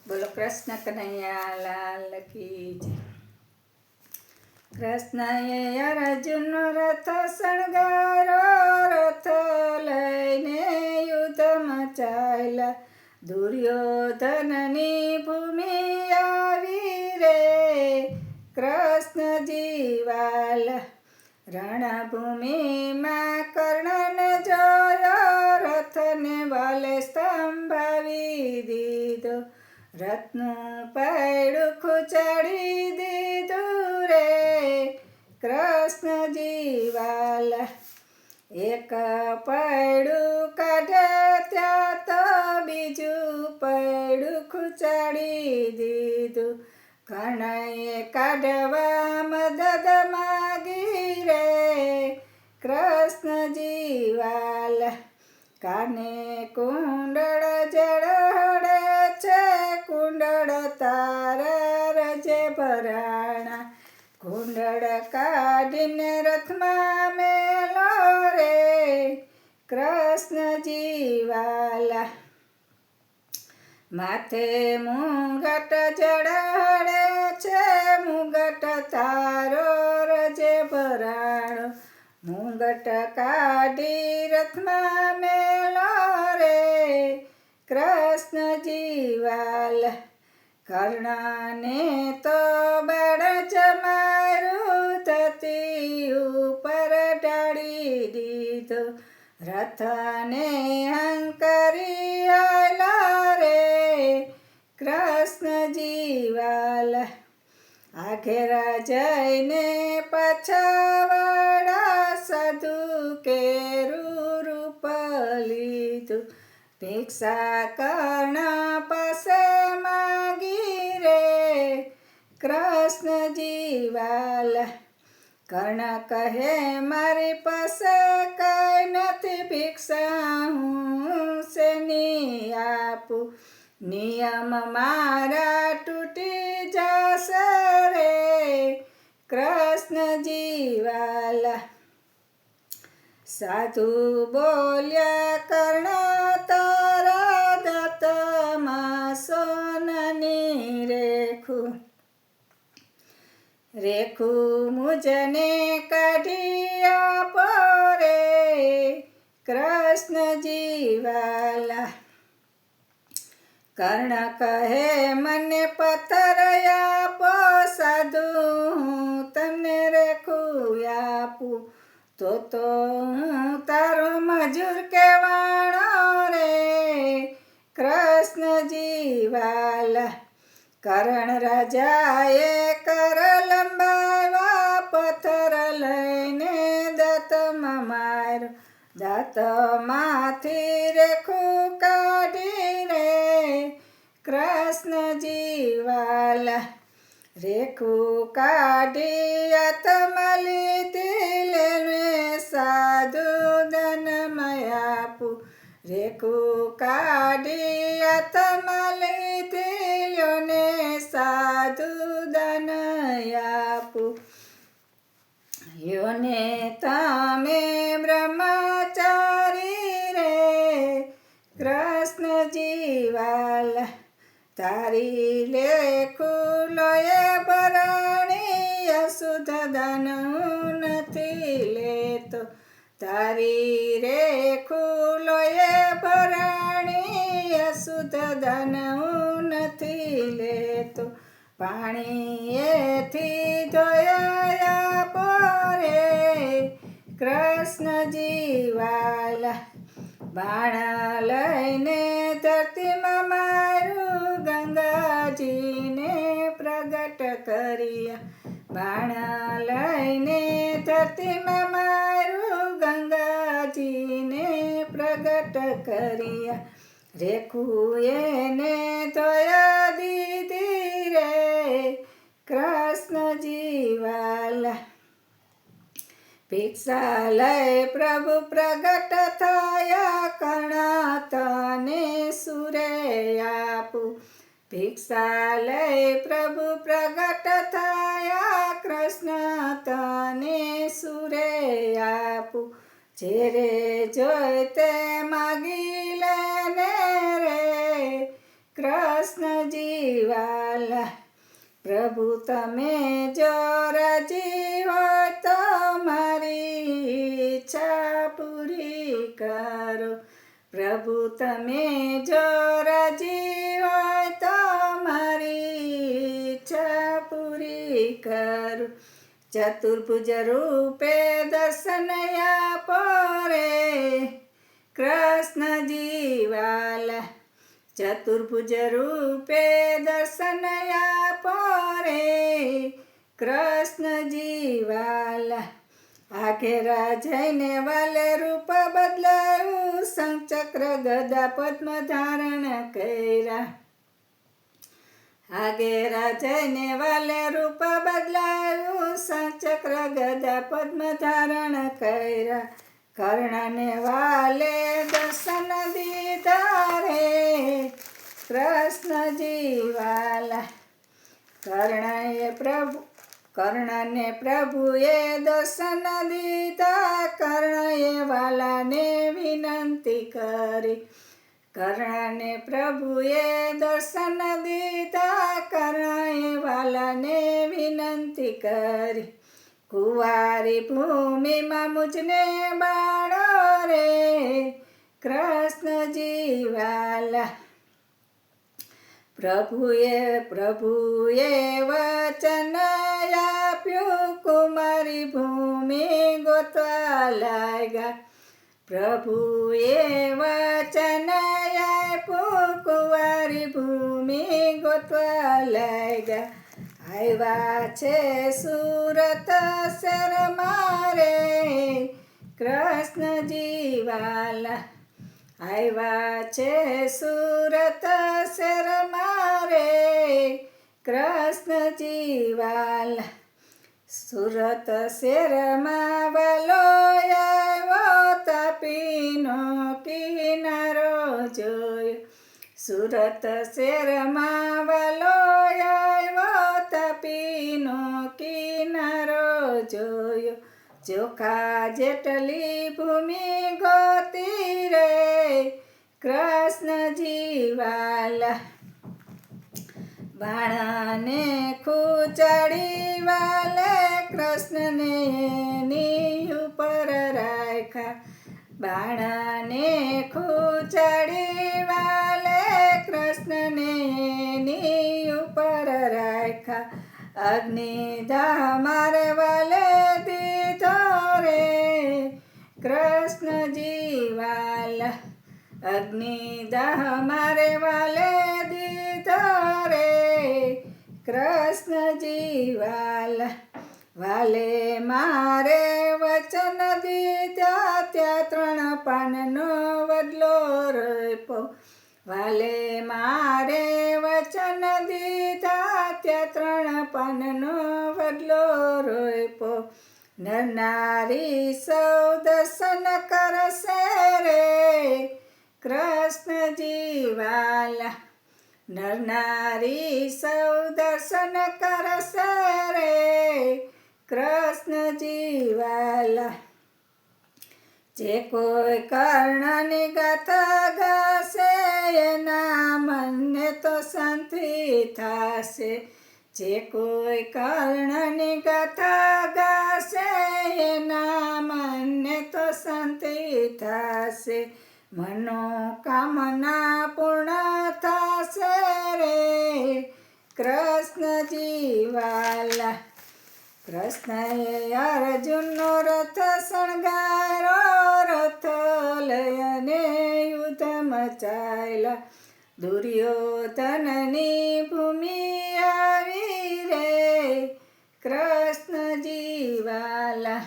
બોલો કૃષ્ણ કનૈયા લાલ કી જય. કૃષ્ણએ અર્જુનનો રથ શણગારો, રથ લઈને યુદ્ધમાં ચાલ્યા. દુર્યોધનની ભૂમિ આવી રે, કૃષ્ણજી વાલા. રણભૂમિમાં કર્ણને જોયો, રથને વાલે સ્તંભાવી દીધો. રથનું પૈડું ખૂંચાડી દીધું રે, કૃષ્ણજી વાલા. એક પૈડું કાઢે ત્યાં તો બીજું પૈડું ખૂંચાડી દીધું. કર્ણએ કાઢવા મદદ માગી રે, કૃષ્ણજી વાલા. કાને કુંડળ જડે છે, કુંડળ તારા રજે ભરાણા. કુંડળ કાઢીને રથમાં મેલો રે, કૃષ્ણજી વાલા. માથે મુગટ જડે છે, મુગટ તારો રજે ભરાણો. મુગટ કાઢી રથમાં મેલો રે, કૃષ્ણજી વાલા. કર્ણને તો બળ જમારું ધરતી ઉપર ઢાળી દીધો. રથને હંકારી આયલા રે, કૃષ્ણજી વાલા. આઘેરા જઈને પાછાવાળા સાધુ કેરું રૂપ લીધું. ભિક્ષા કર્ણ પાસે માગી રે, કૃષ્ણજી વાલા. કર્ણ કહે મારી પાસે કઈ નથી, ભિક્ષા હું શેની આપું. નિયમ મારા તૂટી જશે રે, કૃષ્ણજી વાલા. સાધુ બોલ્યા કર્ણ તારા દાંતમાં સોનાની રેખું. રેખું મુજને કાઢી આપો રે, કૃષ્ણજી વાલા. કર્ણ કહે મને પથ્થર આપો, સાધુ હું તમને રેખું આપું. તો હું તારો મજૂર કહેવાણો રે, કૃષ્ણજી વાલા. કર્ણ રાજાએ કર લંબાવ્યા, પથ્થર લઈને દાંતમાં માર્યો. દાંતમાંથી રેખું કાઢીને, કૃષ્ણજી વાલા. રેખું કાઢી હાથમાં લીધી, લેને સાધુ દાનમાં આપું. રેખું કાઢી હાથમાં લીધી, લ્યોને સાધુ દાન આપું. લ્યોને તમે બ્રહ્મચારી રે, કૃષ્ણજી વાલા. તારી લેખું લોયે ભરાણી, અશુદ્ધ દાન હું નથી લેતો. તારી રેખું લોયે ભરાણી, અશુદ્ધ દાન હું નથી લેતો. પાણીએથી ધોયા પોરે, કૃષ્ણજી વાલા. બાણ લઈને ધરતીમાં મારું, ગંગાજીને પ્રગટ કર્યા. બાણ લઈને ધરતીમાં મારું, ગંગાજીને પ્રગટ કર્યા. રેખું એને ધોયા દીધી રે, કૃષ્ણજી વાલા. ભિક્ષા લઈ પ્રભુ પ્રગટ થયા, કર્ણ તને સુરે આપું. ભિક્ષા લઈ પ્રભુ પ્રગટ થયા, કૃષ્ણ તને સુરે આપું. જે રે જોઈ તે માગી લેને રે, કૃષ્ણ કૃષ્ણજીવાલા પ્રભુ તમે જો રાજી હોય તો મારી ઈચ્છા પૂરી કરો. પ્રભુ તમે જો રાજી હોય તો મારી ઈચ્છા પૂરી કરો. ચતુર્ભુજ રૂપે દર્શન આપો રે કૃષ્ણજીવાલા. ચતુર્ભુજ રૂપે દર્શન આપો રે કૃષ્ણજીવાલા. આઘેરા જઈને વાલે રૂપ બદલાયું, શંખચક્ર ગદા પદ્મ ધારણ કર્યા. આઘેરા જઈને વાલે રૂપ બદલાયું, શંખચક્ર ગદા પદ્મ ધારણ કર્યા. કર્ણને વાલે દર્શન દીધા રે કૃષ્ણજીવાલા. કર્ણને પ્રભુએ દર્શન દીધા, કર્ણએ વાલાને વિનંતી કરી. કર્ણને પ્રભુએ દર્શન દીધા, કર્ણએ વાલાને વિનંતી કરી. કુંવારી ભૂમિમાં મુજને બાળો રે કૃષ્ણજીવાલા. પ્રભુએ વચન આપ્યું, કુમારી ભૂમિ ગોતવા લાગ્યા. પ્રભુએ વચન આપ્યું, કુંવારી ભૂમિ ગોતવા લાગ્યા. આવ્યા છે સુરત શહેર મારે કૃષ્ણજીવાલા. આવ્યા છે સુરત શહેર મારે કૃષ્ણજીવાલા. સુરત શહેરમાં વાલો આવ્યો, તાપીનો કિનારો જોયો. સુરત શહેરમાં વાલો આવ્યો, તાપીનો કિનારો જોયો. ચોખા જેટલી ભૂમિ ગોતી રે કૃષ્ણજીવાલા. બાણાને ખૂંચાડી વાલે કૃષ્ણને એની ઉપર રાખ્યા. બાણાને ખૂંચાડી વાલે કૃષ્ણને એની ઉપર રાખ્યા. અગ્નિદાહ મારે વાલે દીધો રે કૃષ્ણજીવાલા. અગ્નિદાહ મારે વાલે દીધો રે કૃષ્ણજીવાલા. વાલે મારે વચન દીધા, ત્યાં 3 પાનનો વડલો રોપ્યો. વાલે મારે વચન દીધા, ત્યાં 3 પાનનો વડલો રોપ્યો. નરનારી સૌ દર્શન કરશે રે કૃષ્ણજીવાલા. નરનારી સૌ દર્શન કરશે રે કૃષ્ણજીવાલા. જે કોઈ કર્ણની ગાથા ગાશે, એના મનને તો શાંતિ થશે. જે કોઈ કર્ણની ગાથા ગાશે, એના મનને તો શાંતિ થશે. મનોકામના પૂર્ણ થશે રે કૃષ્ણજીવાલા. કૃષ્ણએ અર્જુનનો રથ શણગાર્યો, રથ લઈને યુદ્ધ મચાયેલા. દુર્યોધનની ભૂમિ આવી રે કૃષ્ણજીવાલા.